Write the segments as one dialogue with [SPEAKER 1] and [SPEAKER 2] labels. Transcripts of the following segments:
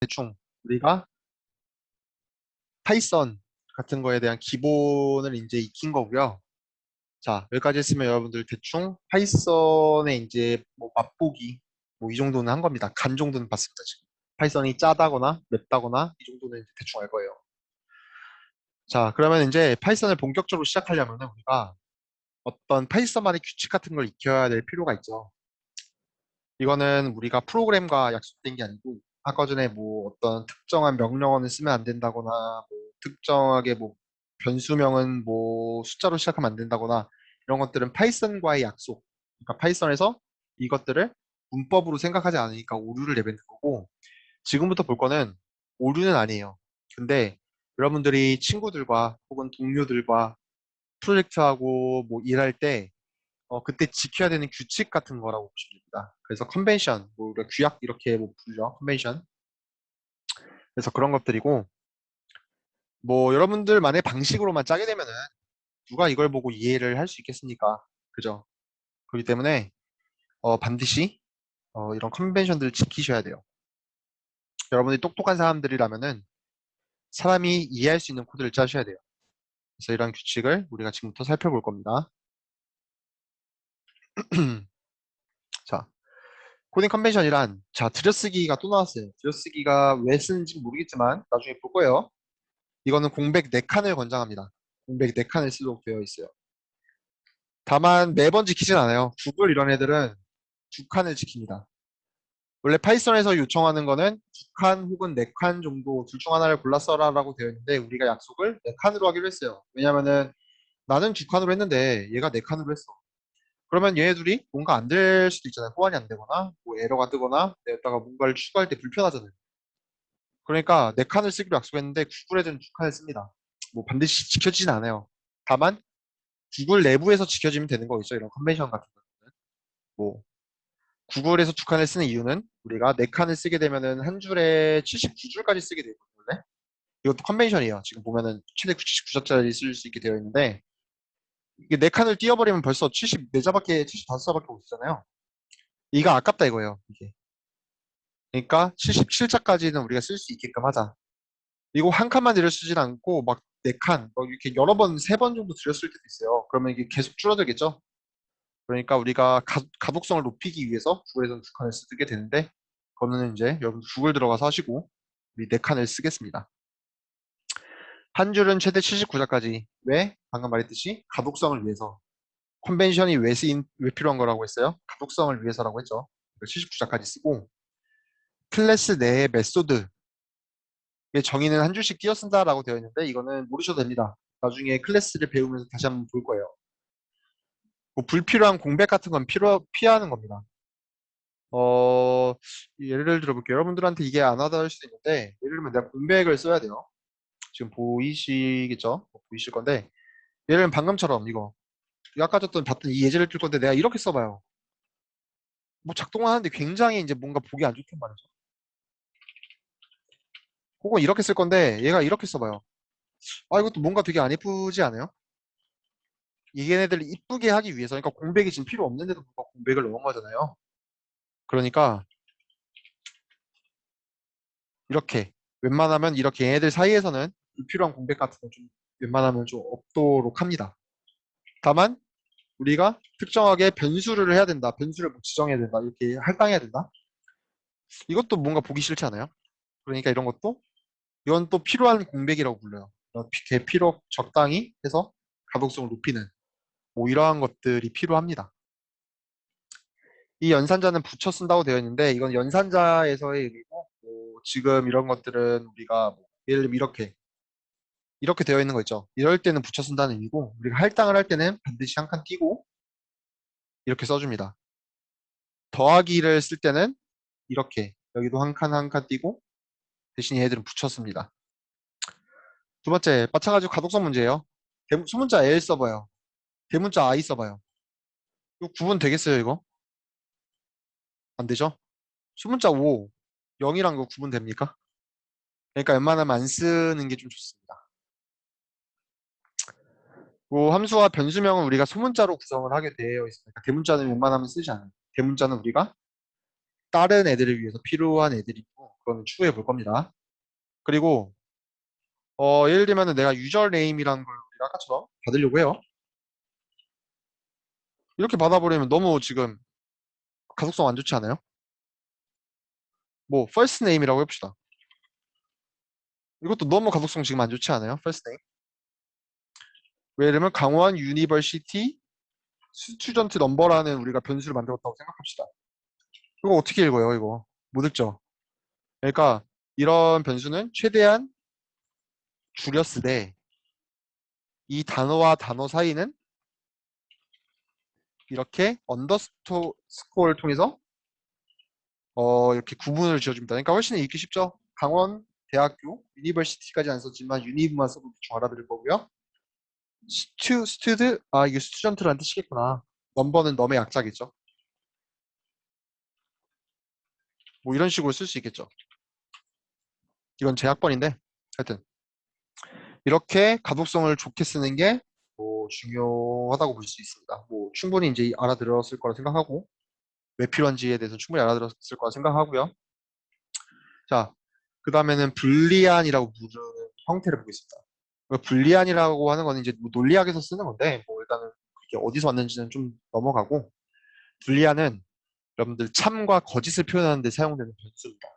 [SPEAKER 1] 대충 우리가 파이썬 같은 거에 대한 기본을 이제 익힌 거고요. 자, 여기까지 했으면 여러분들 대충 파이썬의 이제 뭐 맛보기 뭐 이 정도는 한 겁니다. 간 정도는 봤습니다, 지금. 파이썬이 짜다거나 맵다거나 이 정도는 이제 대충 알 거예요. 자, 그러면 이제 파이썬을 본격적으로 시작하려면 우리가 어떤 파이썬만의 규칙 같은 걸 익혀야 될 필요가 있죠. 이거는 우리가 프로그램과 약속된 게 아니고 아까 전에 뭐 어떤 특정한 명령어는 쓰면 안 된다거나 뭐 특정하게 뭐 변수명은 뭐 숫자로 시작하면 안 된다거나 이런 것들은 파이썬과의 약속. 그러니까 파이썬에서 이것들을 문법으로 생각하지 않으니까 오류를 내뱉는 거고 지금부터 볼 거는 오류는 아니에요. 근데 여러분들이 친구들과 혹은 동료들과 프로젝트하고 뭐 일할 때 그때 지켜야 되는 규칙 같은 거라고 보시면 됩니다. 그래서 컨벤션, 뭐 우리가 규약 이렇게 뭐 부르죠. 컨벤션. 그래서 그런 것들이고, 뭐 여러분들만의 방식으로만 짜게 되면은 누가 이걸 보고 이해를 할 수 있겠습니까? 그죠? 그렇기 때문에 반드시 이런 컨벤션들을 지키셔야 돼요. 여러분이 똑똑한 사람들이라면은 사람이 이해할 수 있는 코드를 짜셔야 돼요. 그래서 이런 규칙을 우리가 지금부터 살펴볼 겁니다. 자, 코딩 컨벤션이란 자 들여쓰기가 또 나왔어요. 들여쓰기가 왜 쓰는지 모르겠지만 나중에 볼 거예요. 이거는 공백 4칸을 권장합니다. 공백 4칸을 쓰도록 되어 있어요. 다만 매번 지키진 않아요. 구글 이런 애들은 2칸을 지킵니다. 원래 파이썬에서 요청하는 거는 2칸 혹은 4칸 정도 둘 중 하나를 골라 써라라고 되어 있는데 우리가 약속을 4칸으로 하기로 했어요. 왜냐면은 나는 2칸으로 했는데 얘가 4칸으로 했어. 그러면 얘네들이 뭔가 안 될 수도 있잖아요. 호환이 안 되거나 뭐 에러가 뜨거나 내다가 뭔가를 추가할 때 불편하잖아요. 그러니까 4칸을 쓰기로 약속했는데 구글 애들은 2칸을 씁니다. 뭐 반드시 지켜지진 않아요. 다만 구글 내부에서 지켜지면 되는 거 있죠. 이런 컨벤션 같은 거는. 뭐, 구글에서 2칸을 쓰는 이유는 우리가 4칸을 쓰게 되면은 한 줄에 79줄까지 쓰게 되거든요. 원래. 이것도 컨벤션이에요. 지금 보면은 최대 79자짜리 쓸 수 있게 되어 있는데, 이게 4칸을 띄워버리면 벌써 74자밖에, 75자밖에 못 쓰잖아요. 이가 아깝다 이거예요. 이게. 그러니까 77자까지는 우리가 쓸 수 있게끔 하자. 이거 한 칸만 들여 쓰진 않고 막 4칸, 막 이렇게 여러 번, 3번 정도 들였을 때도 있어요. 그러면 이게 계속 줄어들겠죠? 그러니까 우리가 가독성을 높이기 위해서 구글에서는 2칸을 쓰게 되는데 그거는 이제 여러분 구글 들어가서 하시고 우리 4칸을 쓰겠습니다. 한 줄은 최대 79자까지. 왜? 방금 말했듯이 가독성을 위해서. 컨벤션이 왜 필요한 거라고 했어요? 가독성을 위해서라고 했죠. 79자까지 쓰고 클래스 내의 메소드의 정의는 한 줄씩 띄어 쓴다라고 되어 있는데 이거는 모르셔도 됩니다. 나중에 클래스를 배우면서 다시 한번 볼 거예요. 뭐 불필요한 공백 같은 건 피하는 겁니다. 예를 들어볼게요. 여러분들한테 이게 안 와닿을 수도 있는데, 예를 들면 내가 공백을 써야 돼요. 지금 보이시겠죠? 보이실 건데, 예를 들면 방금처럼 이거. 아까 봤던 이 예제를 들 건데 내가 이렇게 써봐요. 뭐 작동하는데 굉장히 이제 뭔가 보기 안 좋단 말이죠. 혹은 이렇게 쓸 건데 얘가 이렇게 써봐요. 아, 이것도 뭔가 되게 안 예쁘지 않아요? 얘네들을 이쁘게 하기 위해서, 그러니까 공백이 지금 필요 없는데도 불구하고 공백을 넣은 거잖아요. 그러니까 이렇게 웬만하면 이렇게 얘네들 사이에서는 불필요한 공백 같은 거 좀 웬만하면 좀 없도록 합니다. 다만 우리가 특정하게 변수를 해야 된다. 변수를 뭐 지정해야 된다. 이렇게 할당해야 된다. 이것도 뭔가 보기 싫지 않아요? 그러니까 이런 것도 이건 또 필요한 공백이라고 불러요. 이렇게 필요 적당히 해서 가독성을 높이는 뭐 이러한 것들이 필요합니다. 이 연산자는 붙여 쓴다고 되어 있는데 이건 연산자에서의 의미고 뭐 지금 이런 것들은 우리가 뭐 예를 들면 이렇게 되어 있는 거 있죠. 이럴 때는 붙여 쓴다는 의미고 우리가 할당을 할 때는 반드시 한 칸 띄고 이렇게 써줍니다. 더하기를 쓸 때는 이렇게 여기도 한 칸 한 칸 띄고 대신 얘들은 붙였습니다. 두 번째, 마찬가지로 가독성 문제예요. 소문자 L 써봐요. 대문자 I 써봐요. 이거 구분 되겠어요, 이거? 안 되죠? 소문자 O, 0이랑 이거 구분됩니까? 그러니까 웬만하면 안 쓰는 게 좀 좋습니다. 뭐 함수와 변수명은 우리가 소문자로 구성을 하게 되어 있으니까 대문자는 웬만하면 쓰지 않아요. 대문자는 우리가 다른 애들을 위해서 필요한 애들이고 그건 추후에 볼 겁니다. 그리고 예를 들면은 내가 유저 네임이라는 걸 우리가 아까처럼 받으려고 해요. 이렇게 받아버리면 너무 지금 가속성 안 좋지 않아요? 뭐 first name이라고 해봅시다. 이것도 너무 가속성 지금 안 좋지 않아요? first name. 예를 들면 강원 유니버시티 스튜던트 넘버라는 우리가 변수를 만들었다고 생각합시다. 이거 어떻게 읽어요, 이거? 못 읽죠? 그러니까 이런 변수는 최대한 줄였으되 이 단어와 단어 사이는 이렇게 언더스코어를 통해서 이렇게 구분을 지어줍니다. 그러니까 훨씬 읽기 쉽죠? 강원 대학교 유니버시티까지 안 썼지만 유니브만 써도 대충 알아들을 거고요. 스튜드 이게 스튜던트라는 뜻이겠구나. 넘버는 넘의 약자겠죠. 뭐 이런 식으로 쓸 수 있겠죠. 이건 제약번인데 하여튼 이렇게 가독성을 좋게 쓰는 게 뭐 중요하다고 볼 수 있습니다. 뭐 충분히 이제 알아들었을 거라 생각하고 왜 필요한지에 대해서 충분히 알아들었을 거라 생각하고요. 자, 그 다음에는 불리안이라고 부르는 형태를 보겠습니다. 불리안이라고 하는 거는 이제 뭐 논리학에서 쓰는 건데 뭐 일단은 그게 어디서 왔는지는 좀 넘어가고 불리안은 여러분들 참과 거짓을 표현하는 데 사용되는 변수입니다.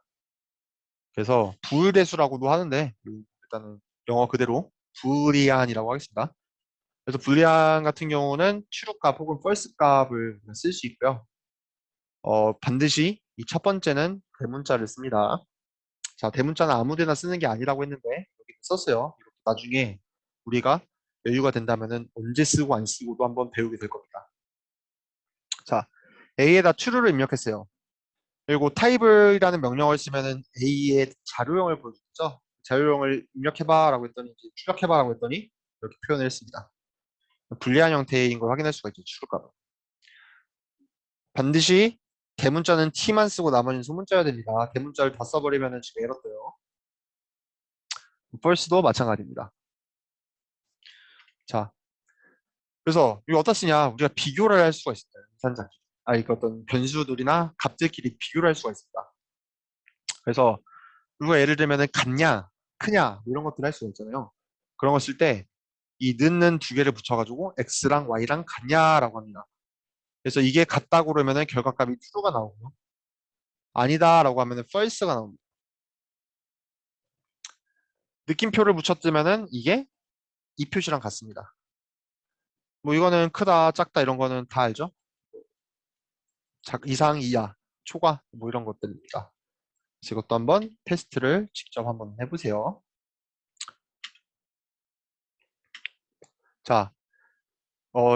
[SPEAKER 1] 그래서 불대수라고도 하는데 일단은 영어 그대로 불리안이라고 하겠습니다. 그래서 불리안 같은 경우는 true값 혹은 false 값을 쓸 수 있고요. 반드시 이 첫 번째는 대문자를 씁니다. 자, 대문자는 아무 데나 쓰는 게 아니라고 했는데 여기 썼어요. 이렇게 나중에 우리가 여유가 된다면은 언제 쓰고 안 쓰고도 한번 배우게 될 겁니다. 자, A에다 true를 입력했어요. 그리고 type이라는 명령어를 쓰면은 A의 자료형을 보여주죠. 자료형을 입력해봐 라고 했더니 이제 출력해봐 라고 했더니 이렇게 표현을 했습니다. 불리한 형태인 걸 확인할 수가 있죠. 출력값. 반드시 대문자는 T만 쓰고 나머지는 소문자여야 됩니다. 대문자를 다 써버리면은 지금 에러 떠요. false도 마찬가지입니다. 자, 그래서 이거 어디다 쓰냐? 우리가 비교를 할 수가 있어요. 산자. 이거 어떤 변수들이나 값들끼리 비교를 할 수가 있습니다. 그래서 우리가 예를 들면은 같냐, 크냐 뭐 이런 것들 할 수가 있잖아요. 그런 거 쓸 때 이 는는 두 개를 붙여가지고 x랑 y랑 같냐라고 합니다. 그래서 이게 같다고 그러면은 결과값이 true가 나오고요. 아니다라고 하면은 false가 나옵니다. 느낌표를 붙였으면은 이게 이 표시랑 같습니다. 뭐 이거는 크다, 작다 이런 거는 다 알죠? 이상, 이하, 초과 뭐 이런 것들입니다. 그래서 이것도 한번 테스트를 직접 한번 해보세요. 자,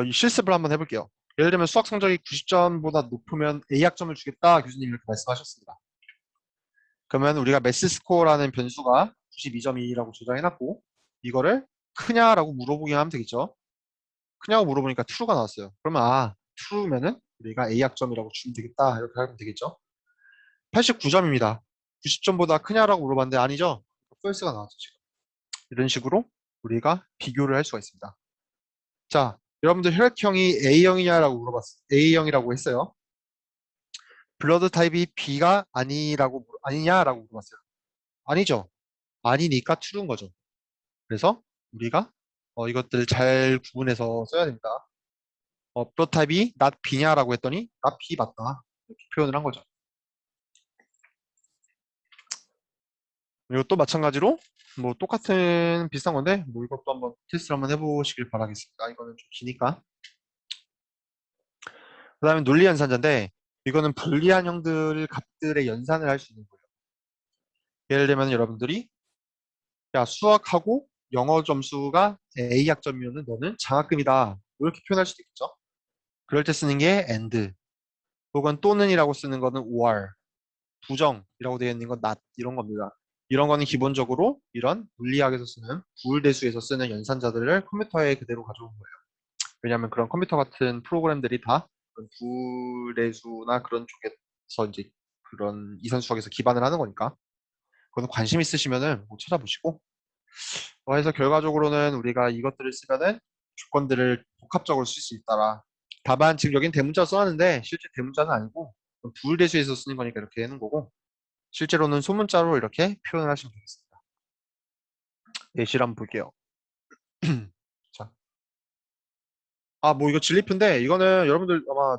[SPEAKER 1] 이 실습을 한번 해볼게요. 예를 들면 수학 성적이 90점보다 높으면 A학점을 주겠다 교수님이 이렇게 말씀하셨습니다. 그러면 우리가 매스 스코어라는 변수가 92점이라고 저장해놨고 이거를 크냐라고 물어보기만 하면 되겠죠. 크냐고 물어보니까 true가 나왔어요. 그러면 true면은 우리가 A학점이라고 주면 되겠다 이렇게 하면 되겠죠. 89점입니다. 90점보다 크냐라고 물어봤는데 아니죠. false가 나왔죠 지금. 이런 식으로 우리가 비교를 할 수가 있습니다. 자, 여러분들 혈액형이 A형이냐라고 물어봤어요. A형이라고 했어요. 블러드 타입이 B가 아니냐라고 물어봤어요. 아니죠. 아니니까 true인 거죠. 그래서 우리가 이것들을 잘 구분해서 써야 됩니다. 블러드 타입이 not B냐라고 했더니 not B 맞다. 이렇게 표현을 한 거죠. 그리고 또 마찬가지로 뭐 똑같은 비슷한 건데 뭐 이것도 한번 테스트를 한번 해보시길 바라겠습니다. 이거는 좀 기니까. 그 다음에 논리 연산자인데 이거는 불리한 형들 값들의 연산을 할 수 있는 거예요. 예를 들면 여러분들이 야 수학하고 영어 점수가 A학점이면 너는 장학금이다. 이렇게 표현할 수도 있겠죠. 그럴 때 쓰는 게 and 혹은 또는이라고 쓰는 거는 or 부정이라고 되어 있는 건 not 이런 겁니다. 이런 거는 기본적으로 이런 물리학에서 쓰는 부울대수에서 쓰는 연산자들을 컴퓨터에 그대로 가져온 거예요. 왜냐하면 그런 컴퓨터 같은 프로그램들이 다 그런 부울대수나 그런 쪽에서 이제 그런 이산수학에서 기반을 하는 거니까 그거는 관심 있으시면은 뭐 찾아보시고 해서 결과적으로는 우리가 이것들을 쓰면은 조건들을 복합적으로 쓸 수 있다라. 다만 지금 여긴 대문자 써놨는데 실제 대문자는 아니고 부울대수에서 쓰는 거니까 이렇게 되는 거고 실제로는 소문자로 이렇게 표현을 하시면 되겠습니다. 예시를 한번 볼게요. 자, 뭐 이거 진리표인데 이거는 여러분들 아마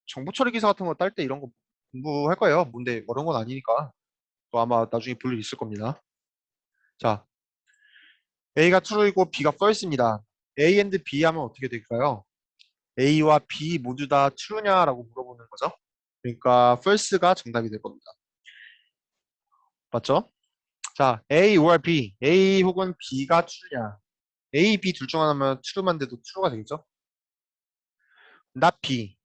[SPEAKER 1] 정보 처리 기사 같은 거 딸 때 이런 거 공부할 거예요. 뭔데 어려운 건 아니니까. 또 아마 나중에 볼 일 있을 겁니다. 자, A가 true이고 B가 false입니다. A and B 하면 어떻게 될까요? A와 B 모두 다 true냐라고 물어보는 거죠. 그러니까 false가 정답이 될 겁니다. 맞죠? 자, A or B, A 혹은 B가 true냐? A, B 둘 중 하나면 true만 돼도 true가 되겠죠? not B,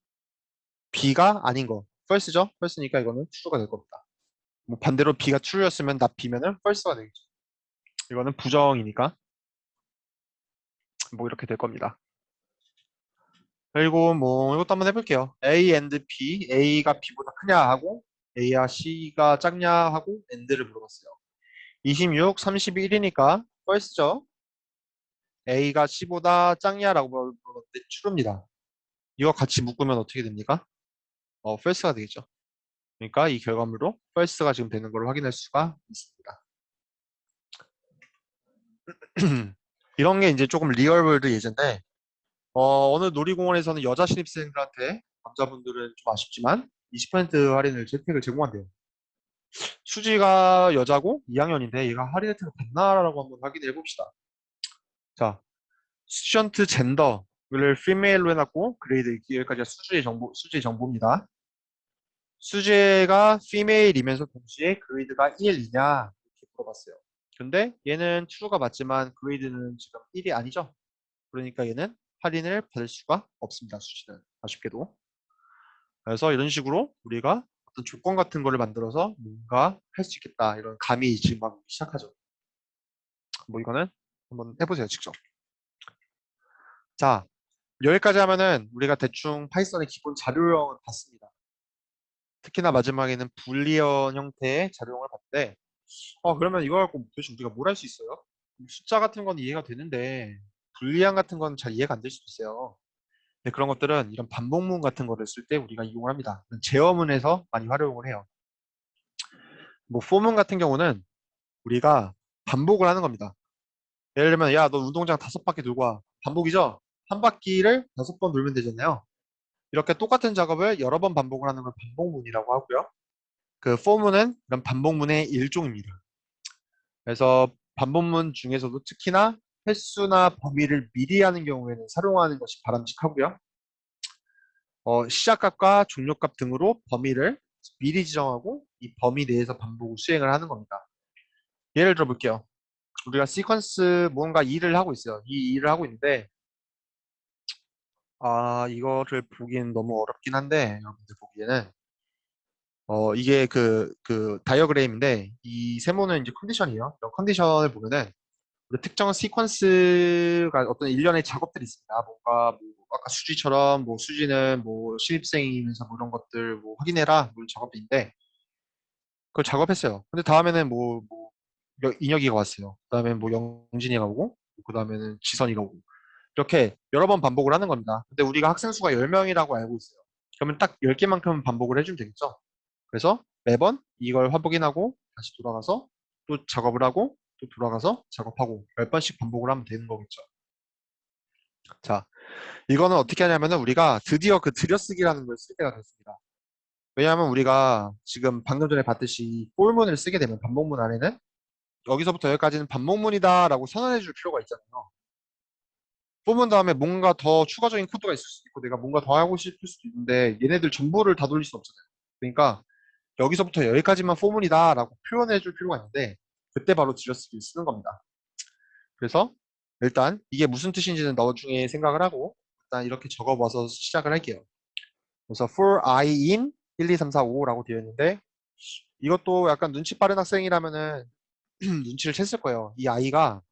[SPEAKER 1] B가 아닌 거. false죠? false니까 이거는 true가 될 겁니다. 뭐 반대로 B가 true였으면 not B면은 false가 되겠죠. 이거는 부정이니까 뭐 이렇게 될 겁니다. 그리고 뭐 이것도 한번 해볼게요. A and B, A가 B보다 크냐 하고 A와 C가 작냐 하고 and를 물어봤어요. 26, 31이니까 false죠. A가 C보다 작냐라고 물어봤는데 true입니다. 이거 같이 묶으면 어떻게 됩니까? false가 되겠죠. 그러니까 이 결과물로 false가 지금 되는 걸 확인할 수가 있습니다. 이런 게 이제 조금 리얼월드 예제인데 어느 놀이공원에서는 여자 신입생들한테 남자분들은 좀 아쉽지만 20% 할인을 혜택을 제공한대요. 수지가 여자고 2학년인데 얘가 할인 혜택을 받나라고 한번 확인해 봅시다. 자, 스튜던트 젠더를 female로 해놨고 그레이드 여기까지가 수지의 정보입니다. 수지가 female이면서 동시에 그레이드가 1, 2냐 이렇게 물어봤어요. 근데 얘는 true가 맞지만 그레이드는 지금 1이 아니죠. 그러니까 얘는 할인을 받을 수가 없습니다. 수지는 아쉽게도. 그래서 이런 식으로 우리가 어떤 조건 같은 거를 만들어서 뭔가 할 수 있겠다 이런 감이 지금 막 시작하죠. 뭐 이거는 한번 해보세요 직접. 자, 여기까지 하면은 우리가 대충 파이썬의 기본 자료형을 봤습니다. 특히나 마지막에는 불리언 형태의 자료형을 봤는데 그러면 이거 갖고 도대체 우리가 뭘 할 수 있어요? 숫자 같은 건 이해가 되는데 불리한 같은 건 잘 이해가 안 될 수도 있어요. 근데 그런 것들은 이런 반복문 같은 거를 쓸 때 우리가 이용을 합니다. 제어문에서 많이 활용을 해요. 뭐 포문 같은 경우는 우리가 반복을 하는 겁니다. 예를 들면 야 너 운동장 5바퀴 돌고 와. 반복이죠? 한 바퀴를 5번 돌면 되잖아요. 이렇게 똑같은 작업을 여러 번 반복을 하는 걸 반복문이라고 하고요. 그 for문은 이런 반복문의 일종입니다. 그래서 반복문 중에서도 특히나 횟수나 범위를 미리 하는 경우에는 활용하는 것이 바람직하고요. 시작값과 종료값 등으로 범위를 미리 지정하고 이 범위 내에서 반복을 수행을 하는 겁니다. 예를 들어 볼게요. 우리가 시퀀스 뭔가 일을 하고 있어요. 이 일을 하고 있는데 이거를 보기엔 너무 어렵긴 한데 여러분들 보기에는 이게 그 다이어그램인데 이 세모는 이제 컨디션이에요. 이런 컨디션을 보면은 우리 특정 시퀀스가 어떤 일련의 작업들이 있습니다. 뭔가 뭐 아까 수지처럼 뭐 수지는 뭐 신입생이면서 뭐 이런 것들 뭐 확인해라 뭐 이런 작업인데 그걸 작업했어요. 근데 다음에는 뭐 인혁이가 왔어요. 그다음에 뭐 영진이가 오고 그다음에는 지선이가 오고 이렇게 여러 번 반복을 하는 겁니다. 근데 우리가 학생 수가 10명이라고 알고 있어요. 그러면 딱 10개만큼 반복을 해주면 되겠죠. 그래서 매번 이걸 확인하고 다시 돌아가서 또 작업을 하고 또 돌아가서 작업하고 10번씩 반복을 하면 되는 거겠죠. 자, 이거는 어떻게 하냐면은 우리가 드디어 그 들여쓰기라는 걸 쓸 때가 됐습니다. 왜냐하면 우리가 지금 방금 전에 봤듯이 폴문을 쓰게 되면 반복문 안에는 여기서부터 여기까지는 반복문이다라고 선언해 줄 필요가 있잖아요. 폴문 다음에 뭔가 더 추가적인 코드가 있을 수도 있고 내가 뭔가 더 하고 싶을 수도 있는데 얘네들 전부를 다 돌릴 수 없잖아요. 그러니까 여기서부터 여기까지만 포문이다라고 표현해 줄 필요가 있는데 그때 바로 들여쓰기를 쓰는 겁니다. 그래서 일단 이게 무슨 뜻인지는 나중에 생각을 하고 일단 이렇게 적어봐서 시작을 할게요. 그래서 for i in 1, 2, 3, 4, 5라고 되어 있는데 이것도 약간 눈치 빠른 학생이라면은 눈치를 챘을 거예요. 이 i가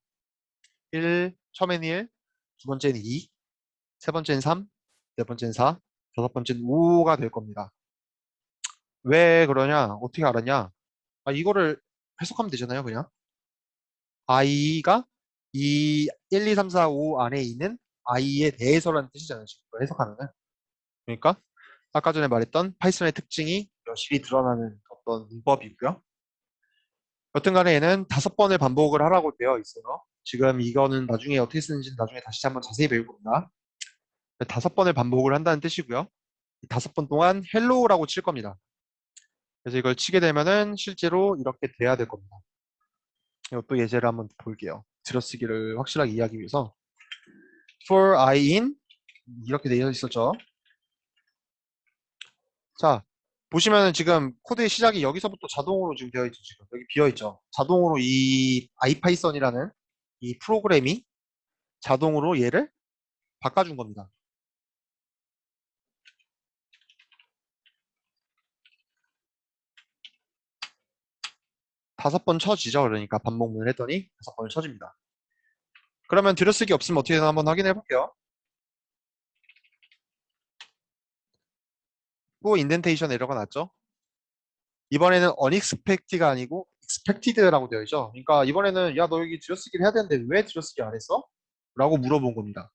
[SPEAKER 1] 1, 처음엔 1, 두 번째는 2, 세 번째는 3, 네 번째는 4, 다섯 번째는 5가 될 겁니다. 왜 그러냐? 어떻게 알았냐? 이거를 해석하면 되잖아요, 그냥. i가 이 1, 2, 3, 4, 5 안에 있는 i에 대해서라는 뜻이잖아요, 지금 이거 해석하면은. 그러니까 아까 전에 말했던 파이썬의 특징이 여실히 드러나는 어떤 문법이고요. 여튼 간에 얘는 5번을 반복을 하라고 되어 있어요. 지금 이거는 나중에 어떻게 쓰는지 나중에 다시 한번 자세히 배울 겁니다. 5번을 반복을 한다는 뜻이고요. 5번 동안 헬로우라고 칠 겁니다. 그래서 이걸 치게 되면은 실제로 이렇게 돼야 될 겁니다. 이것도 예제를 한번 볼게요. 들어쓰기를 확실하게 이해하기 위해서 for I in 이렇게 되어 있었죠. 자, 보시면은 지금 코드의 시작이 여기서부터 자동으로 지금 되어 있죠. 지금 여기 비어 있죠. 자동으로 이 IPython이라는 이 프로그램이 자동으로 얘를 바꿔준 겁니다. 5번 쳐지죠. 그러니까 반복문을 했더니 5번을 쳐집니다. 그러면 들여쓰기 없으면 어떻게 되나 한번 확인해 볼게요. 또 인덴테이션 에러가 났죠. 이번에는 unexpected가 아니고 expected라고 되어 있죠. 그러니까 이번에는 야 너 여기 들여쓰기를 해야 되는데 왜 들여쓰기 안 했어? 라고 물어본 겁니다.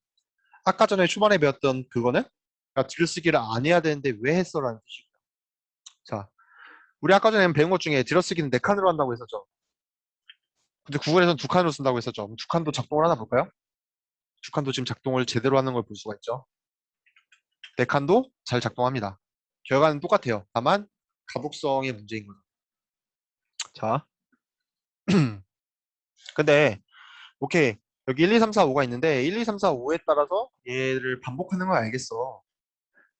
[SPEAKER 1] 아까 전에 초반에 배웠던 그거는 야, 들여쓰기를 안 해야 되는데 왜 했어? 라는 뜻이고요. 자, 우리 아까 전에 배운 것 중에 들여쓰기는 4칸으로 한다고 했었죠. 근데 구글에서는 2칸으로 쓴다고 했었죠. 그럼 2칸도 작동을 하나 볼까요? 2칸도 지금 작동을 제대로 하는 걸 볼 수가 있죠. 4칸도 잘 작동합니다. 결과는 똑같아요. 다만 가독성의 문제인 거죠. 자, 근데 오케이. 여기 1, 2, 3, 4, 5가 있는데 1, 2, 3, 4, 5에 따라서 얘를 반복하는 걸 알겠어.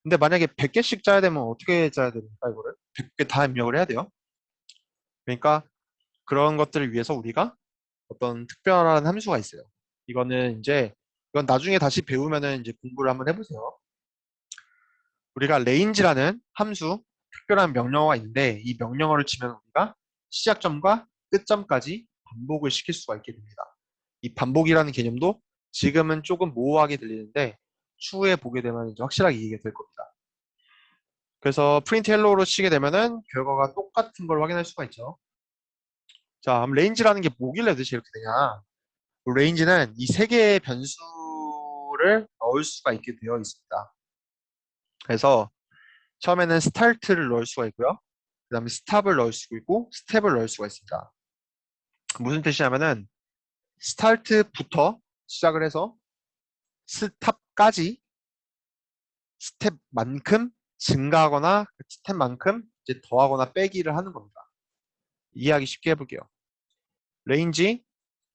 [SPEAKER 1] 근데 만약에 100개씩 짜야 되면 어떻게 짜야 됩니까, 이거를? 100개 다 입력을 해야 돼요. 그러니까 그런 것들을 위해서 우리가 어떤 특별한 함수가 있어요. 이건 나중에 다시 배우면은 이제 공부를 한번 해보세요. 우리가 range라는 함수, 특별한 명령어가 있는데 이 명령어를 치면 우리가 시작점과 끝점까지 반복을 시킬 수가 있게 됩니다. 이 반복이라는 개념도 지금은 조금 모호하게 들리는데 추후에 보게 되면 이제 확실하게 이해가 될 겁니다. 그래서 print hello로 치게 되면은 결과가 똑같은 걸 확인할 수가 있죠. 자, 그럼 range라는 게 뭐길래 도대체 이렇게 되냐? range는 이 세 개의 변수를 넣을 수가 있게 되어 있습니다. 그래서 처음에는 start를 넣을 수가 있고요. 그 다음에 stop을 넣을 수가 있고 step을 넣을 수가 있습니다. 무슨 뜻이냐면은 start부터 시작을 해서 stop까지 스텝만큼 증가하거나 그 스텝만큼 이제 더하거나 빼기를 하는 겁니다. 이해하기 쉽게 해볼게요. 레인지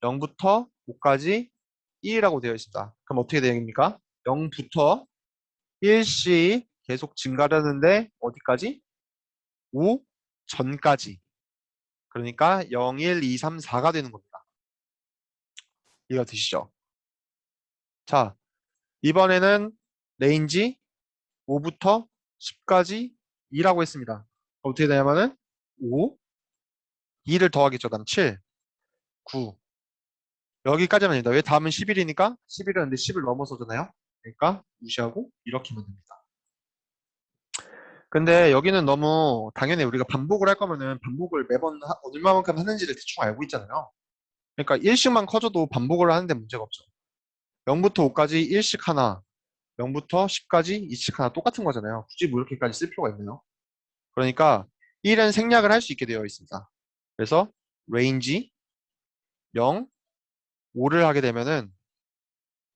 [SPEAKER 1] 0부터 5까지 1이라고 되어 있습니다. 그럼 어떻게 되겠습니까? 0부터 1씩 계속 증가를 하는데 어디까지? 5 전까지. 그러니까 0, 1, 2, 3, 4가 되는 겁니다. 이해가 되시죠? 자, 이번에는 레인지 5부터 10까지 2라고 했습니다. 어떻게 되냐면은 5, 2를 더하겠죠. 다음 7, 9. 여기까지만 됩니다. 왜 다음은 11이니까 11이었는데 10을 넘어서잖아요. 그러니까 무시하고 이렇게 하면 됩니다. 근데 여기는 너무 당연히 우리가 반복을 할 거면은 반복을 매번 얼마만큼 하는지를 대충 알고 있잖아요. 그러니까 1씩만 커져도 반복을 하는데 문제가 없죠. 0부터 5까지 1씩 하나, 0부터 10까지 2씩 하나 똑같은 거잖아요. 굳이 뭐 이렇게까지 쓸 필요가 있나요? 그러니까 1은 생략을 할 수 있게 되어 있습니다. 그래서 range 0, 5를 하게 되면은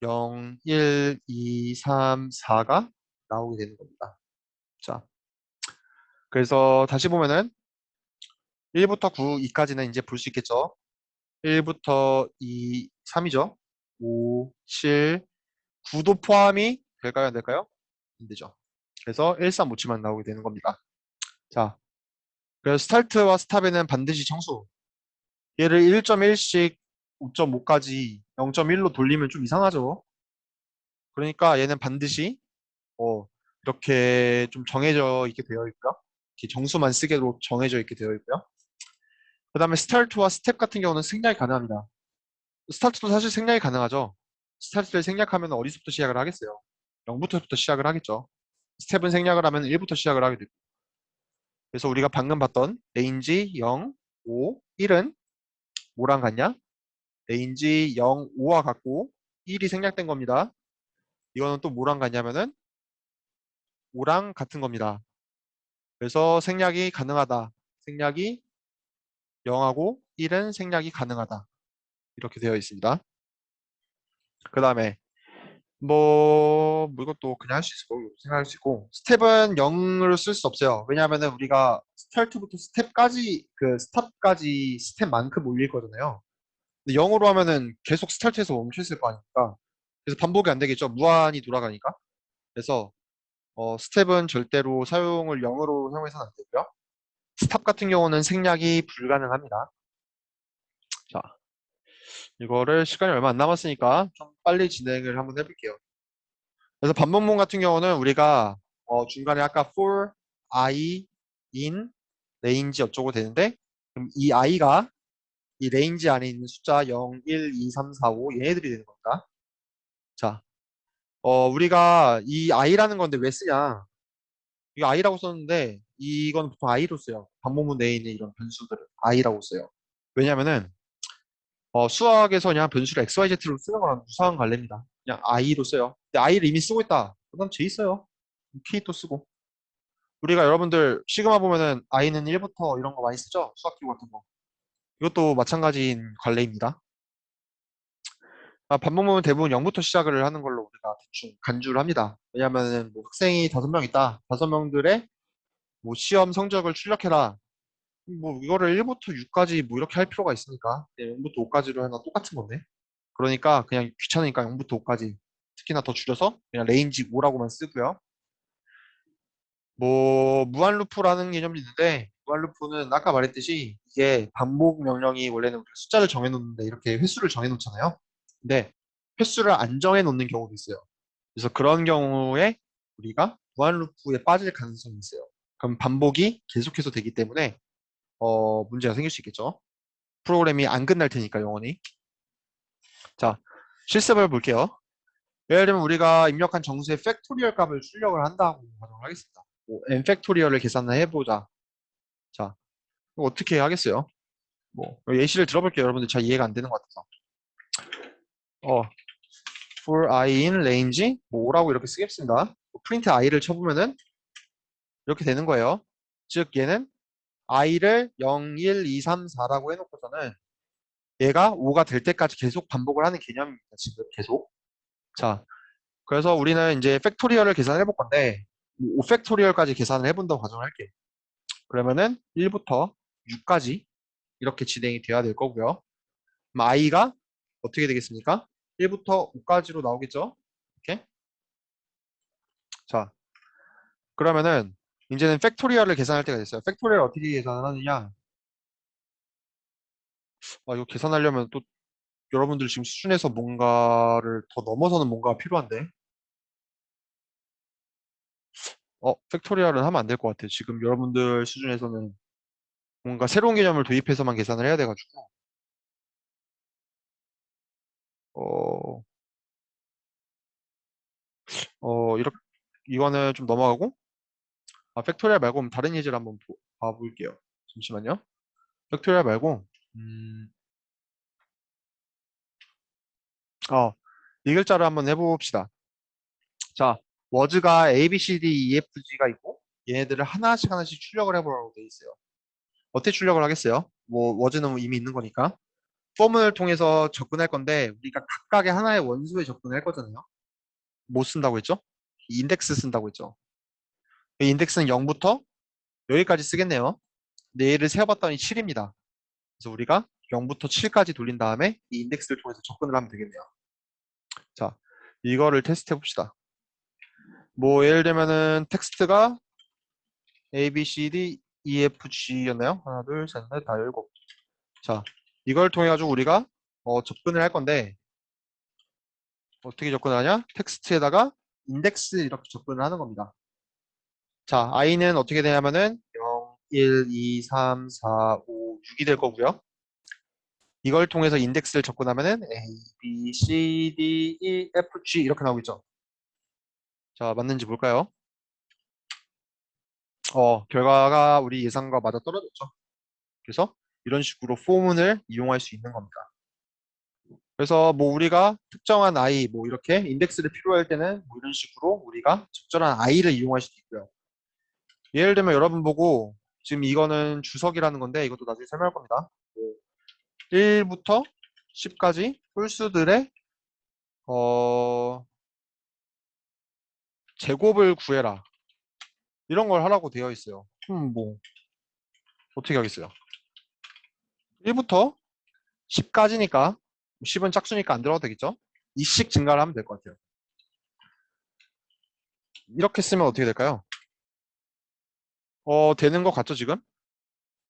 [SPEAKER 1] 0, 1, 2, 3, 4가 나오게 되는 겁니다. 자, 그래서 다시 보면은 1부터 9, 2까지는 이제 볼 수 있겠죠. 1부터 2, 3이죠. 5, 7, 9도 포함이 될까요? 안 될까요? 안 되죠. 그래서 1, 3, 5, 7만 나오게 되는 겁니다. 자, 그래서 스타트와 스탑에는 반드시 청수. 얘를 1.1씩 5.5까지 0.1로 돌리면 좀 이상하죠. 그러니까 얘는 반드시 이렇게 좀 정해져 있게 되어 있고요. 이렇게 정수만 쓰게로 정해져 있게 되어 있고요. 그 다음에 스타트와 스텝 같은 경우는 생략이 가능합니다. 스타트도 사실 생략이 가능하죠. 스타트를 생략하면 어디서부터 시작을 하겠어요? 0부터부터 시작을 하겠죠. 스텝은 생략을 하면 1부터 시작을 하게 되고. 그래서 우리가 방금 봤던 레인지 0, 5, 1은 뭐랑 같냐? 레인지 0, 5와 같고 1이 생략된 겁니다. 이거는 또 뭐랑 같냐면은 5랑 같은 겁니다. 그래서 생략이 가능하다. 생략이 0하고 1은 생략이 가능하다. 이렇게 되어 있습니다. 그 다음에 뭐 이것도 그냥 할 수 있을 거고 생각할 수 있고 스텝은 0으로 쓸 수 없어요. 왜냐하면은 우리가 스타트부터 스텝까지 그 스탑까지 스텝만큼 올릴 거잖아요. 근데 0으로 하면은 계속 스타트에서 멈춰 있을 거 아닙니까? 그래서 반복이 안 되겠죠. 무한히 돌아가니까. 그래서 스텝은 절대로 사용을 0으로 사용해서는 안 되고요. 스탑 같은 경우는 생략이 불가능합니다. 자, 이거를 시간이 얼마 안 남았으니까 좀 빨리 진행을 한번 해볼게요. 그래서 반복문 같은 경우는 우리가 중간에 아까 for, i, in, range 어쩌고 되는데 그럼 이 i가 이 레인지 안에 있는 숫자 0, 1, 2, 3, 4, 5 얘네들이 되는 겁니다. 자, 우리가 이 i라는 건데 왜 쓰냐? 이거 i라고 썼는데 이건 보통 i로 써요. 반복문 내에 있는 이런 변수들을 i라고 써요. 왜냐면은 수학에서 그냥 변수를 XYZ로 쓰는 거랑 유사한 관례입니다. 그냥 i로 써요. 근데 i를 이미 쓰고 있다. 그다음 j 써요. k 또 쓰고. 우리가 여러분들 시그마 보면은 i는 1부터 이런 거 많이 쓰죠? 수학기구 같은 거. 이것도 마찬가지인 관례입니다. 반복문은 대부분 0부터 시작을 하는 걸로 우리가 대충 간주를 합니다. 왜냐하면 뭐 학생이 5명 있다. 5명들의 뭐 시험 성적을 출력해라. 뭐 이거를 1부터 6까지 뭐 이렇게 할 필요가 있으니까 0부터 5까지로 해놔 똑같은 건데. 그러니까 그냥 귀찮으니까 0부터 5까지 특히나 더 줄여서 그냥 레인지 5라고만 쓰고요. 뭐 무한 루프라는 개념이 있는데 무한 루프는 아까 말했듯이 이게 반복 명령이 원래는 우리가 숫자를 정해놓는데 이렇게 횟수를 정해놓잖아요. 근데 횟수를 안 정해놓는 경우도 있어요. 그래서 그런 경우에 우리가 무한 루프에 빠질 가능성이 있어요. 그럼 반복이 계속해서 되기 때문에 문제가 생길 수 있겠죠. 프로그램이 안 끝날 테니까 영원히. 자, 실습을 볼게요. 예를 들면 우리가 입력한 정수의 팩토리얼 값을 출력을 한다고 가정을 하겠습니다. 뭐 n 팩토리얼을 계산을 해보자. 자, 이거 어떻게 하겠어요? 뭐 예시를 들어볼게요. 여러분들 잘 이해가 안 되는 것 같아서. 어, for i in range 뭐 5라고 이렇게 쓰겠습니다. 프린트 i를 쳐보면은 이렇게 되는 거예요. 즉 얘는 i를 0, 1, 2, 3, 4라고 해놓고서는 얘가 5가 될 때까지 계속 반복을 하는 개념입니다. 지금 계속. 자, 그래서 우리는 이제 팩토리얼을 계산해 볼 건데 5 팩토리얼까지 계산을 해본다고 가정할게요. 그러면은 1부터 6까지 이렇게 진행이 돼야 될 거고요. 그럼 i가 어떻게 되겠습니까? 1부터 5까지로 나오겠죠? 이렇게. 자, 그러면은 이제는 팩토리얼을 계산할 때가 됐어요. 팩토리얼 어떻게 계산을 하느냐? 이거 계산하려면 또 여러분들 지금 수준에서 뭔가를 더 넘어서는 뭔가가 필요한데. 팩토리얼은 하면 안 될 것 같아요. 지금 여러분들 수준에서는 뭔가 새로운 개념을 도입해서만 계산을 해야 돼가지고. 어, 이렇게, 이거는 좀 넘어가고, 팩토리얼 말고 다른 예제를 한번 봐볼게요. 잠시만요. 팩토리얼 말고, 음, 어, 이 글자를 한번 해봅시다. 자, 워즈가 A, B, C, D, E, F, G가 있고, 얘네들을 하나씩 하나씩 출력을 해보라고 돼 있어요. 어떻게 출력을 하겠어요? 뭐, 워즈는 이미 있는 거니까. 폼을 통해서 접근할 건데, 우리가 각각의 하나의 원소에 접근할 거잖아요. 뭐 쓴다고 했죠? 인덱스 쓴다고 했죠. 이 인덱스는 0부터 여기까지 쓰겠네요. 근데 얘를 세어봤더니 7입니다. 그래서 우리가 0부터 7까지 돌린 다음에 이 인덱스를 통해서 접근을 하면 되겠네요. 자, 이거를 테스트 해봅시다. 뭐 예를 들면은 텍스트가 A, B, C, D, E, F, G였나요? 하나, 둘, 셋, 넷, 다, 일곱. 자, 이걸 통해 가지고 우리가 접근을 할 건데 어떻게 접근을 하냐? 텍스트에다가 인덱스 이렇게 접근을 하는 겁니다. 자, i는 어떻게 되냐면은 0, 1, 2, 3, 4, 5, 6이 될 거고요. 이걸 통해서 인덱스를 접근하면은 A, B, C, D, E, F, G 이렇게 나오겠죠. 자, 맞는지 볼까요? 결과가 우리 예상과 맞아 떨어졌죠. 그래서 이런 식으로 포문을 이용할 수 있는 겁니다. 그래서 뭐 우리가 특정한 i 뭐 이렇게 인덱스를 필요할 때는 뭐 이런 식으로 우리가 적절한 i를 이용할 수도 있고요. 예를 들면 여러분 보고 지금 이거는 주석이라는 건데 이것도 나중에 설명할 겁니다. 1부터 10까지 홀수들의 제곱을 구해라. 이런 걸 하라고 되어 있어요. 뭐 어떻게 하겠어요? 1부터 10까지니까 10은 짝수니까 안 들어도 되겠죠? 2씩 증가를 하면 될 것 같아요. 이렇게 쓰면 어떻게 될까요? 되는 것 같죠, 지금?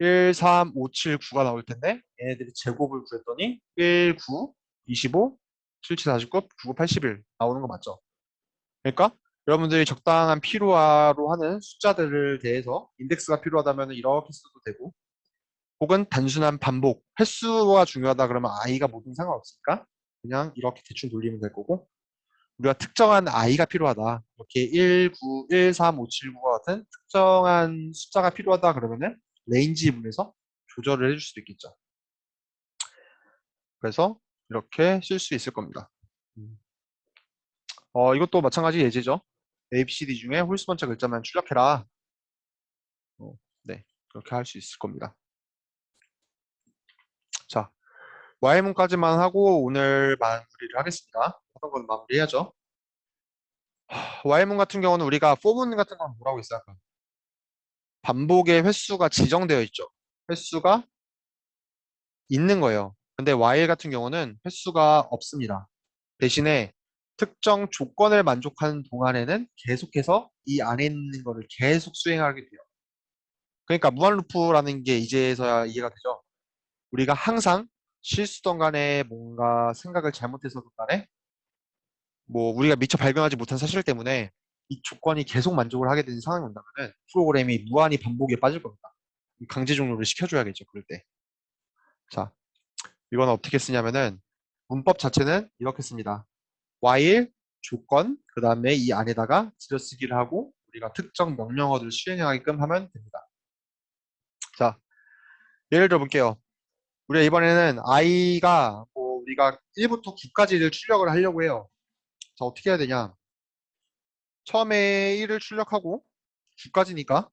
[SPEAKER 1] 1, 3, 5, 7, 9가 나올 텐데 얘네들이 제곱을 구했더니 1, 9, 25, 7, 7, 49, 9, 81 나오는 거 맞죠? 그러니까 여러분들이 적당한 필요하로 하는 숫자들을 대해서 인덱스가 필요하다면 이렇게 써도 되고 혹은 단순한 반복, 횟수가 중요하다 그러면 i가 뭐든 상관없으니까 그냥 이렇게 대충 돌리면 될 거고 우리가 특정한 i가 필요하다. 이렇게 1, 9, 1, 3, 5, 7, 9와 같은 특정한 숫자가 필요하다 그러면은 레인지 문에서 조절을 해줄 수도 있겠죠. 그래서 이렇게 쓸 수 있을 겁니다. 이것도 마찬가지 예제죠. A, B, C, D 중에 홀수 번째 글자만 출력해라. 네, 그렇게 할 수 있을 겁니다. 자, Y문까지만 하고 오늘 마무리를 하겠습니다. 하던 건 마무리해야죠. Y문 같은 경우는 우리가 for문 같은 건 뭐라고 했어요? 아까? 반복의 횟수가 지정되어 있죠. 횟수가 있는 거예요. 근데 while 같은 경우는 횟수가 없습니다. 대신에 특정 조건을 만족하는 동안에는 계속해서 이 안에 있는 거를 계속 수행하게 돼요. 그러니까 무한 루프라는 게 이제서야 이해가 되죠. 우리가 항상 실수던 간에 뭔가 생각을 잘못해서든 간에 뭐 우리가 미처 발견하지 못한 사실 때문에 이 조건이 계속 만족을 하게 되는 상황이 온다면은 프로그램이 무한히 반복에 빠질 겁니다. 강제 종료를 시켜줘야겠죠. 그럴 때. 자, 이건 어떻게 쓰냐면은 문법 자체는 이렇게 씁니다. while 조건 그 다음에 이 안에다가 들여쓰기를 하고 우리가 특정 명령어를 수행하게끔 하면 됩니다. 자, 예를 들어 볼게요. 우리가 이번에는 i가 뭐 우리가 1부터 9까지를 출력을 하려고 해요. 자, 어떻게 해야 되냐? 처음에 1을 출력하고 9까지니까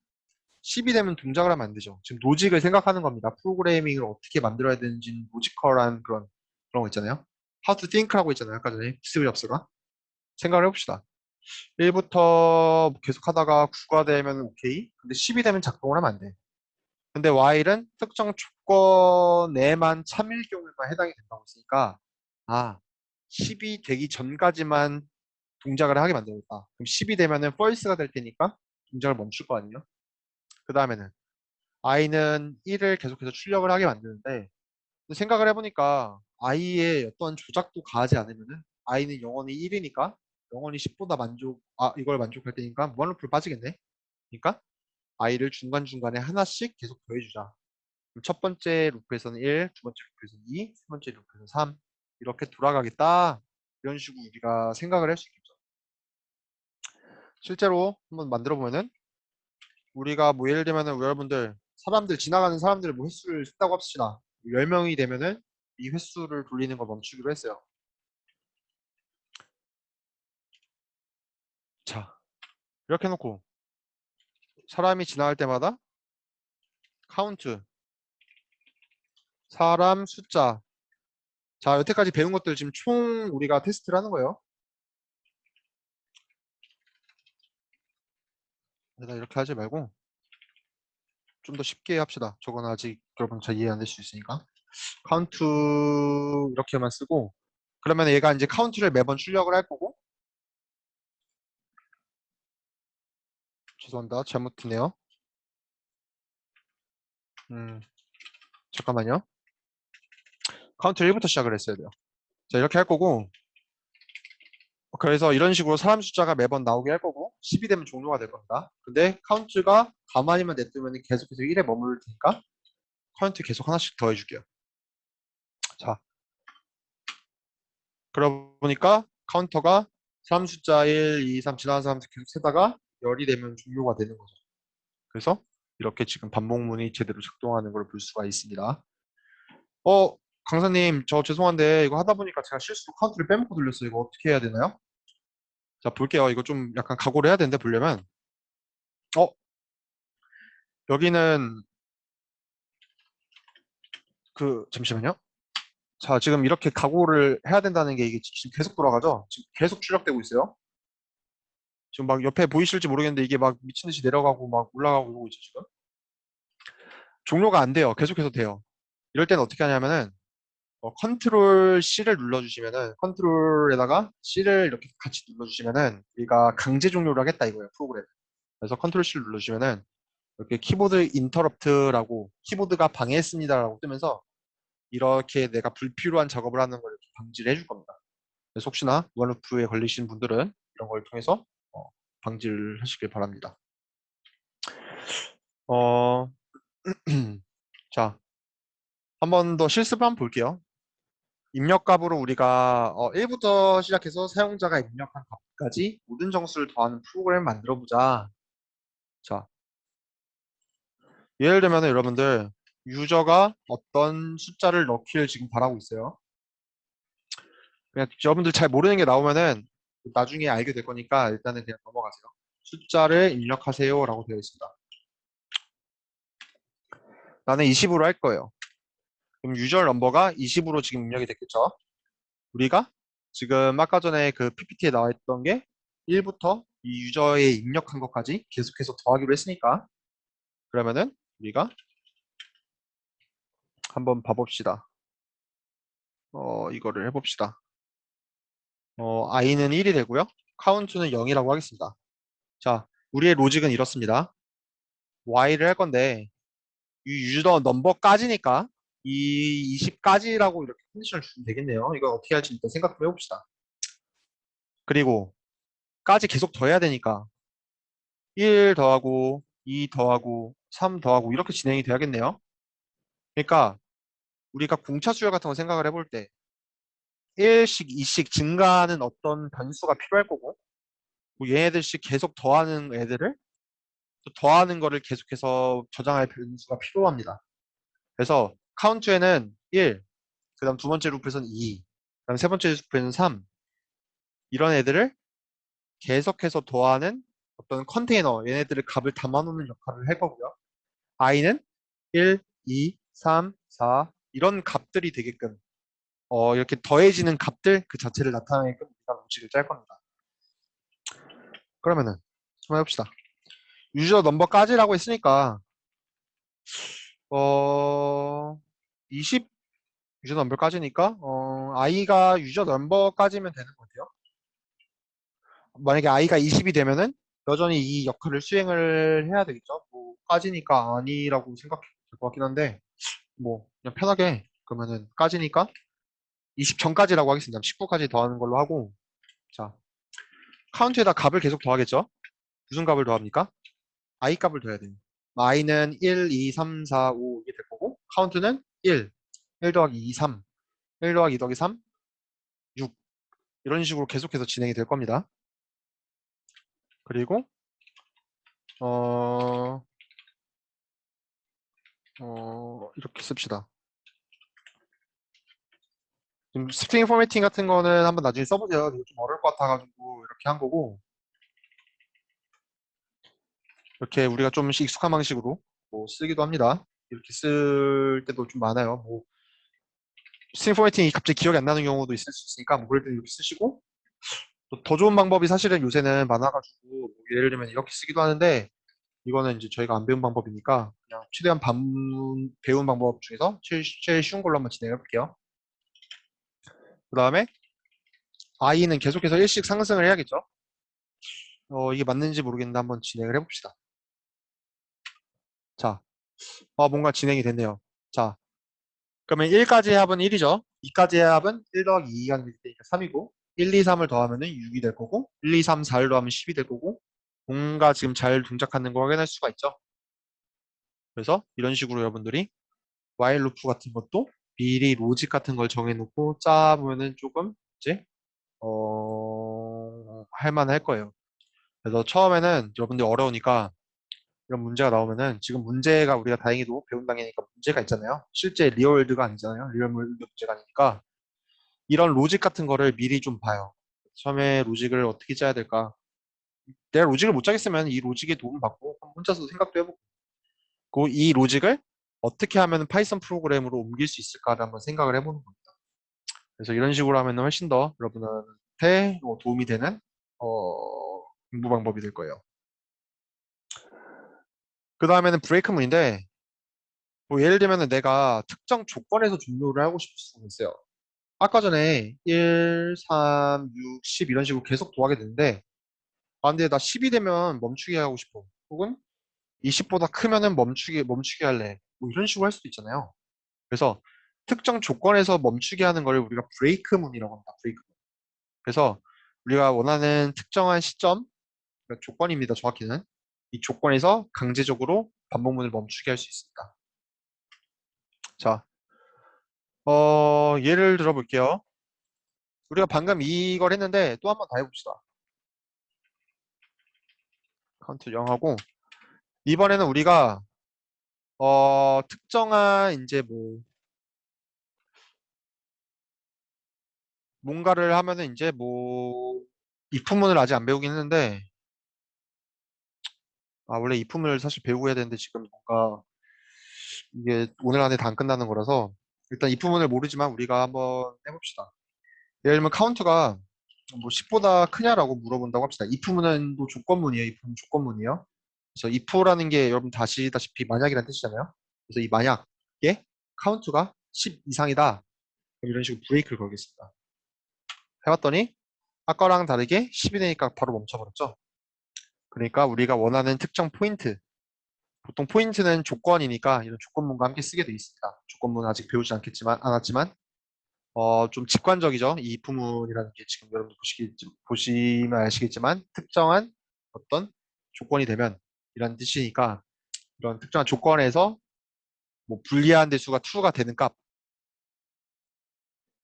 [SPEAKER 1] 10이 되면 동작을 하면 안 되죠. 지금 로직을 생각하는 겁니다. 프로그래밍을 어떻게 만들어야 되는지 로지컬한 그런 거 있잖아요. How to think라고 있잖아요. 아까 전에 스티브 잡스가. 생각을 해봅시다. 1부터 계속 하다가 9가 되면 오케이. 근데 10이 되면 작동을 하면 안 돼. 근데 while은 특정 조건에만 참일 경우에만 해당이 된다고 했으니까 아, 10이 되기 전까지만 동작을 하게 만들었다. 그럼 10이 되면은 false가 될 테니까 동작을 멈출 거 아니에요? 그 다음에는 i는 1을 계속해서 출력을 하게 만드는데 생각을 해보니까 i의 어떤 조작도 가하지 않으면은 i는 영원히 1이니까 영원히 10보다 이걸 만족할 테니까 무한루프로 빠지겠네. 그러니까 i를 중간중간에 하나씩 계속 더해주자. 그럼 첫 번째 루프에서는 1, 두 번째 루프에서는 2, 세 번째 루프에서는 3 이렇게 돌아가겠다. 이런 식으로 우리가 생각을 할 수 있겠죠. 실제로 한번 만들어 보면은 우리가 뭐 예를 들면은 여러분들 지나가는 사람들 뭐 횟수를 쓴다고 합시다. 10명이 되면은 이 횟수를 돌리는 걸 멈추기로 했어요. 자, 이렇게 해놓고 사람이 지나갈 때마다 카운트, 사람 숫자. 자, 여태까지 배운 것들 지금 총 우리가 테스트를 하는 거예요. 일단 이렇게 하지 말고 좀 더 쉽게 합시다. 저건 아직 여러분 잘 이해 안 될 수 있으니까. 카운트 이렇게만 쓰고 그러면 얘가 이제 카운트를 매번 출력을 할 거고 죄송합니다. 잘못했네요. 음, 잠깐만요. 카운트 1부터 시작을 했어야 돼요. 자, 이렇게 할 거고 그래서 이런 식으로 사람 숫자가 매번 나오게 할 거고 10이 되면 종료가 될 겁니다. 근데 카운트가 가만히만 냅두면 계속해서 1에 머무를 테니까 카운트 계속 하나씩 더 해줄게요. 자, 그러고 보니까 카운터가 사람 숫자 1, 2, 3 지나가는 사람들 계속 세다가 열이 되면 종료가 되는 거죠. 그래서 이렇게 지금 반복문이 제대로 작동하는 걸 볼 수가 있습니다. 강사님, 저 죄송한데 이거 하다 보니까 제가 실수로 카운트를 빼먹고 돌렸어요. 이거 어떻게 해야 되나요? 자, 볼게요. 이거 좀 약간 각오를 해야 되는데 보려면 어, 여기는 잠시만요. 자, 지금 이렇게 각오를 해야 된다는 게 이게 지금 계속 돌아가죠? 지금 계속 추적되고 있어요. 지금 막 옆에 보이실지 모르겠는데 이게 막 미친 듯이 내려가고 막 올라가고 이러고 있죠, 지금. 종료가 안 돼요. 계속해서 돼요. 이럴 때는 어떻게 하냐면은 컨트롤 C를 눌러주시면은 컨트롤에다가 C를 이렇게 같이 눌러주시면은 얘가 강제 종료를 하겠다 이거예요, 프로그램. 그래서 컨트롤 C를 눌러주시면은 이렇게 키보드 인터럽트라고 키보드가 방해했습니다라고 뜨면서 이렇게 내가 불필요한 작업을 하는 걸 이렇게 방지를 해줄 겁니다. 그래서 혹시나 무한루프에 걸리신 분들은 이런 걸 통해서 방지를 하시길 바랍니다. 어, 자, 한 번 더 실습을 한번 볼게요. 입력값으로 우리가 1부터 시작해서 사용자가 입력한 값까지 모든 정수를 더하는 프로그램을 만들어 보자. 자, 예를 들면 여러분들 유저가 어떤 숫자를 넣기를 지금 바라고 있어요. 그냥 여러분들 잘 모르는 게 나오면은 나중에 알게 될 거니까 일단은 그냥 넘어가세요. 숫자를 입력하세요 라고 되어 있습니다. 나는 20으로 할 거예요. 그럼 유저 넘버가 20으로 지금 입력이 됐겠죠? 우리가 지금 아까 전에 그 PPT에 나와 있던 게 1부터 이 유저의 입력한 것까지 계속해서 더하기로 했으니까 그러면은 우리가 한번 봐봅시다. 이거를 해봅시다. i는 1이 되고요. 카운트는 0이라고 하겠습니다. 자, 우리의 로직은 이렇습니다. y를 할 건데 이 유저 넘버까지니까 이 20까지라고 이렇게 컨디션을 주면 되겠네요. 이거 어떻게 할지 일단 생각 좀 해봅시다. 그리고 까지 계속 더해야 되니까 1 더하고 2 더하고 3 더하고 이렇게 진행이 돼야겠네요. 그러니까 우리가 공차 수열 같은 거 생각을 해볼 때 1씩 2씩 증가하는 어떤 변수가 필요할 거고 뭐 얘네들씩 계속 더하는 애들을 또 더하는 거를 계속해서 저장할 변수가 필요합니다. 그래서 카운트에는 1, 그 다음 두 번째 루프에서는 2, 그 다음 세 번째 루프에는 3 이런 애들을 계속해서 더하는 어떤 컨테이너 얘네들을 값을 담아놓는 역할을 할 거고요. i는 1, 2, 3, 4 이런 값들이 되게끔 이렇게 더해지는 값들 그 자체를 나타내게끔 우리가 로직을 짤 겁니다. 그러면은 한번 해봅시다. 유저 넘버까지라고 했으니까 20 유저 넘버까지니까 i가 유저 넘버까지면 되는 거예요. 만약에 i가 20이 되면은 여전히 이 역할을 수행을 해야 되겠죠. 뭐 까지니까 아니라고 생각해도 될 것 같긴 한데 뭐 그냥 편하게 그러면은 까지니까 20 전까지라고 하겠습니다. 19까지 더하는 걸로 하고 자 카운트에다 값을 계속 더하겠죠. 무슨 값을 더합니까? i 값을 더해야 돼요. i는 1, 2, 3, 4, 5 이게 될 거고 카운트는 1 더하기 2, 3 1 더하기 2 더하기 3 6 이런 식으로 계속해서 진행이 될 겁니다. 그리고 어, 이렇게 씁시다. 지금 스트링 포매팅 같은 거는 한번 나중에 써보세요. 이거 좀 어려울 것 같아가지고 이렇게 한 거고 이렇게 우리가 좀 익숙한 방식으로 뭐 쓰기도 합니다. 이렇게 쓸 때도 좀 많아요. 뭐 스트링 포매팅이 갑자기 기억이 안 나는 경우도 있을 수 있으니까 뭐 그럴 때 이렇게 쓰시고 또 더 좋은 방법이 사실은 요새는 많아가지고 뭐 예를 들면 이렇게 쓰기도 하는데 이거는 이제 저희가 안 배운 방법이니까 그냥 최대한 배운 방법 중에서 제일 쉬운 걸로 한번 진행해 볼게요. 그 다음에 i는 계속해서 1씩 상승을 해야겠죠. 이게 맞는지 모르겠는데 한번 진행을 해봅시다. 자, 뭔가 진행이 됐네요. 자, 그러면 1까지의 합은 1이죠. 2까지의 합은 1 더하기 2가 되니까 3이고 1, 2, 3을 더하면 6이 될 거고 1, 2, 3, 4를 더하면 10이 될 거고 뭔가 지금 잘 동작하는 거 확인할 수가 있죠. 그래서 이런 식으로 여러분들이 while 루프 같은 것도 미리 로직 같은 걸 정해놓고 짜보면은 조금 이제 할만할 거예요. 그래서 처음에는 여러분들 어려우니까 이런 문제가 나오면은 지금 문제가 우리가 다행히도 배운 단계니까 문제가 있잖아요. 실제 리얼월드가 아니잖아요. 리얼월드 문제가 아니니까 이런 로직 같은 거를 미리 좀 봐요. 처음에 로직을 어떻게 짜야 될까? 내가 로직을 못 짜겠으면 이 로직에 도움 받고 혼자서 생각도 해보고 이 로직을 어떻게 하면 파이썬 프로그램으로 옮길 수 있을까를 한번 생각을 해보는 겁니다. 그래서 이런 식으로 하면 훨씬 더 여러분한테 도움이 되는 공부 방법이 될 거예요. 그 다음에는 브레이크문인데 뭐 예를 들면 내가 특정 조건에서 종료를 하고 싶을 수가 있어요. 아까 전에 1, 3, 6, 10 이런 식으로 계속 더하게 되는데 근데 나 10이 되면 멈추게 하고 싶어. 혹은 20보다 크면은 멈추게 할래. 뭐 이런 식으로 할 수도 있잖아요. 그래서 특정 조건에서 멈추게 하는 걸 우리가 브레이크문이라고 합니다. 브레이크문. 그래서 우리가 원하는 특정한 시점, 그러니까 조건입니다. 정확히는. 이 조건에서 강제적으로 반복문을 멈추게 할 수 있습니다. 자, 예를 들어 볼게요. 우리가 방금 이걸 했는데 또 한 번 더 해봅시다. 카운트 0하고 이번에는 우리가 특정한 이제 뭔가를 하면은 이제 if문을 아직 안 배우긴 했는데 원래 if문을 사실 배우고 해야 되는데 지금 뭔가 이게 오늘 안에 다 안 끝나는 거라서 일단 if문을 모르지만 우리가 한번 해봅시다. 예를 들면 카운트가 10보다 크냐라고 물어본다고 합시다. if문은 또 조건문이에요. if는 조건문이에요. 그래서 if라는 게 여러분 다 아시다시피 만약이라는 뜻이잖아요. 그래서 이 만약에 카운트가 10 이상이다. 그럼 이런 식으로 브레이크를 걸겠습니다. 해봤더니 아까랑 다르게 10이 되니까 바로 멈춰버렸죠. 그러니까 우리가 원하는 특정 포인트, 보통 포인트는 조건이니까 이런 조건문과 함께 쓰게 돼 있습니다. 조건문 아직 배우지 않았지만 좀 직관적이죠. 이 if문이라는 게 지금 여러분들 보시면 아시겠지만 특정한 어떤 조건이 되면 이런 뜻이니까 이런 특정한 조건에서 불리한 대수가 2가 되는 값,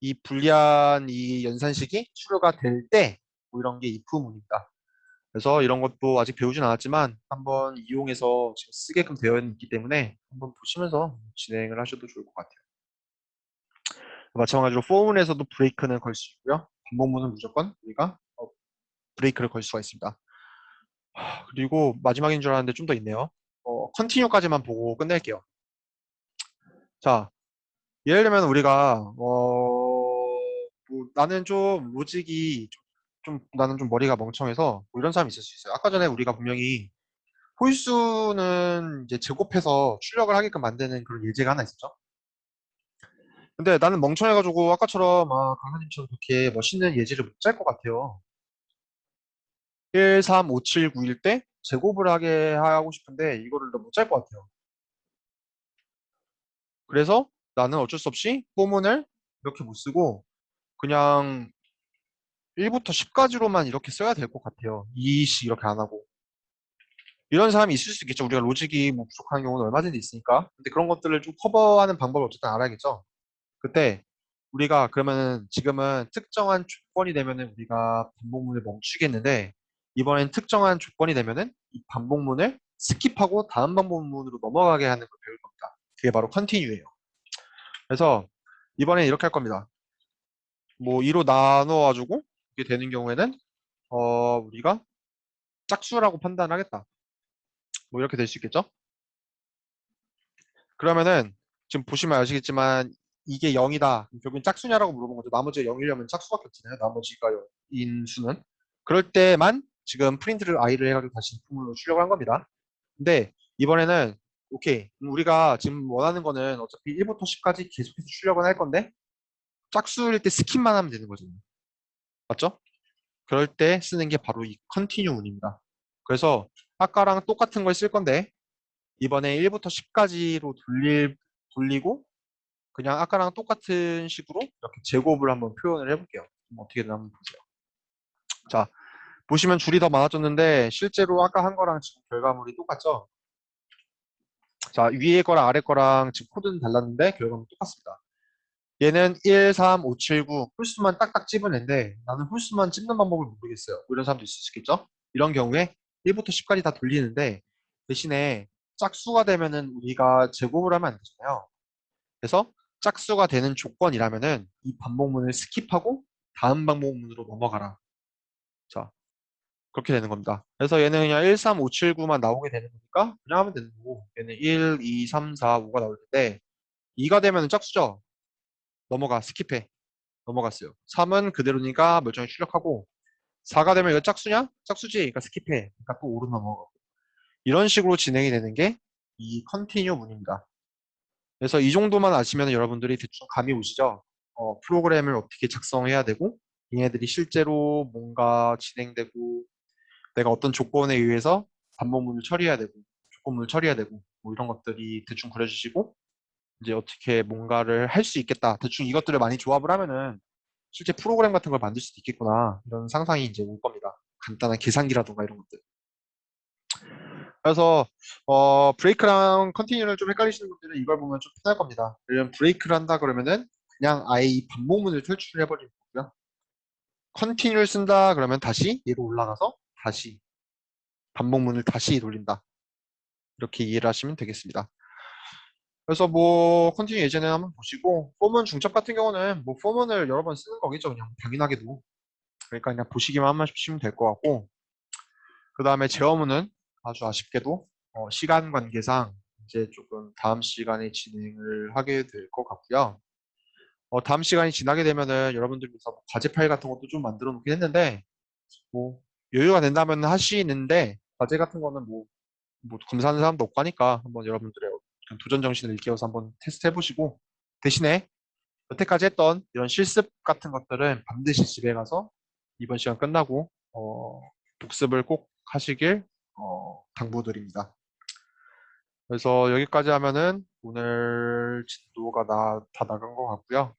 [SPEAKER 1] 이 불리한 이 연산식이 추려가 될 때 이런 게 if문입니다. 그래서 이런 것도 아직 배우진 않았지만 한번 이용해서 지금 쓰게끔 되어 있기 때문에 한번 보시면서 진행을 하셔도 좋을 것 같아요. 마찬가지로 for문에서도 브레이크는 걸 수 있고요. 반복문은 무조건 우리가 브레이크를 걸 수가 있습니다. 그리고 마지막인 줄 알았는데 좀 더 있네요. 컨티뉴까지만 보고 끝낼게요. 자, 예를 들면 우리가 나는 좀 로직이 나는 좀 머리가 멍청해서 이런 사람이 있을 수 있어요. 아까 전에 우리가 분명히 홀수는 이제 제곱해서 출력을 하게끔 만드는 그런 예제가 하나 있었죠. 근데 나는 멍청해가지고 아까처럼 강사님처럼 그렇게 멋있는 예제를 못 짤 것 같아요. 1, 3, 5, 7, 9일 때 제곱을 하게 하고 싶은데 이거를 못 짤 것 같아요. 그래서 나는 어쩔 수 없이 포문을 이렇게 못 쓰고 그냥 1부터 10까지로만 이렇게 써야 될 것 같아요. 2씩 이렇게 안 하고. 이런 사람이 있을 수 있겠죠. 우리가 로직이 부족한 경우는 얼마든지 있으니까. 근데 그런 것들을 좀 커버하는 방법을 어쨌든 알아야겠죠. 그때 우리가 그러면은 지금은 특정한 조건이 되면은 우리가 반복문을 멈추겠는데 이번엔 특정한 조건이 되면은 이 반복문을 스킵하고 다음 반복문으로 넘어가게 하는 걸 배울 겁니다. 그게 바로 컨티뉴예요. 그래서 이번엔 이렇게 할 겁니다. 2로 나눠가지고 이게 되는 경우에는 우리가 짝수라고 판단하겠다. 이렇게 될 수 있겠죠? 그러면은 지금 보시면 아시겠지만 이게 0이다. 결국엔 짝수냐라고 물어본 거죠. 나머지가 0이려면 짝수밖에 없잖아요. 나머지가 0인 수는. 그럴 때만 지금 프린트를 i를 해가지고 다시 품으로 출력을 한 겁니다. 근데 이번에는 오케이. 우리가 지금 원하는 거는 어차피 1부터 10까지 계속해서 출력을 할 건데 짝수일 때 스킵만 하면 되는 거죠. 맞죠? 그럴 때 쓰는 게 바로 이 컨티뉴 운입니다. 그래서 아까랑 똑같은 걸 쓸 건데 이번에 1부터 10까지로 돌리고 그냥 아까랑 똑같은 식으로 이렇게 제곱을 한번 표현을 해볼게요. 어떻게 되나 한번 보세요. 자, 보시면 줄이 더 많아졌는데 실제로 아까 한 거랑 지금 결과물이 똑같죠? 자, 위에 거랑 아래 거랑 지금 코드는 달랐는데 결과물은 똑같습니다. 얘는 1, 3, 5, 7, 9 홀수만 딱딱 집어낸데 나는 홀수만 찝는 방법을 모르겠어요. 이런 사람도 있을 수 있겠죠? 이런 경우에 1부터 10까지 다 돌리는데 대신에 짝수가 되면은 우리가 제곱을 하면 안 되잖아요. 그래서 짝수가 되는 조건이라면은 이 반복문을 스킵하고 다음 반복문으로 넘어가라. 자, 그렇게 되는 겁니다. 그래서 얘는 그냥 1, 3, 5, 7, 9만 나오게 되는 거니까 그냥 하면 되는 거고 얘는 1, 2, 3, 4, 5가 나올 텐데 2가 되면 짝수죠. 넘어가 스킵해. 넘어갔어요. 3은 그대로니까 멀쩡히 출력하고 4가 되면 이거 짝수냐? 짝수지. 그러니까 스킵해. 그러니까 또 5로 넘어가고 이런 식으로 진행이 되는 게 이 컨티뉴 문입니다. 그래서 이 정도만 아시면 여러분들이 대충 감이 오시죠? 프로그램을 어떻게 작성해야 되고 얘네들이 실제로 뭔가 진행되고 내가 어떤 조건에 의해서 반복문을 처리해야 되고 조건문을 처리해야 되고 뭐 이런 것들이 대충 그려주시고 이제 어떻게 뭔가를 할 수 있겠다. 대충 이것들을 많이 조합을 하면은 실제 프로그램 같은 걸 만들 수도 있겠구나. 이런 상상이 이제 올 겁니다. 간단한 계산기라던가 이런 것들. 그래서 브레이크랑 컨티뉴를 좀 헷갈리시는 분들은 이걸 보면 좀 편할 겁니다. 왜냐면 브레이크를 한다 그러면은 그냥 아예 이 반복문을 탈출을 해버리는 거고요. 컨티뉴를 쓴다 그러면 다시 얘로 올라가서 다시 반복문을 다시 돌린다. 이렇게 이해를 하시면 되겠습니다. 그래서 뭐 컨티뉴 예전에 한번 보시고 포문 중첩 같은 경우는 뭐 포문을 여러 번 쓰는 거겠죠. 그냥 당연하게도. 그러니까 그냥 보시기만 한번 하시면 될 것 같고 그 다음에 제어문은 아주 아쉽게도 시간 관계상 이제 조금 다음 시간에 진행을 하게 될 것 같고요. 다음 시간이 지나게 되면은 여러분들 위해서 뭐 과제 파일 같은 것도 좀 만들어 놓긴 했는데 뭐 여유가 된다면 하시는데 과제 같은 거는 뭐 검사하는 사람도 없고 하니까 한번 여러분들의 어떤 도전 정신을 일깨워서 한번 테스트 해보시고 대신에 여태까지 했던 이런 실습 같은 것들은 반드시 집에 가서 이번 시간 끝나고 복습을 꼭 하시길 당부드립니다. 그래서 여기까지 하면은 오늘 진도가 다 나간 것 같고요.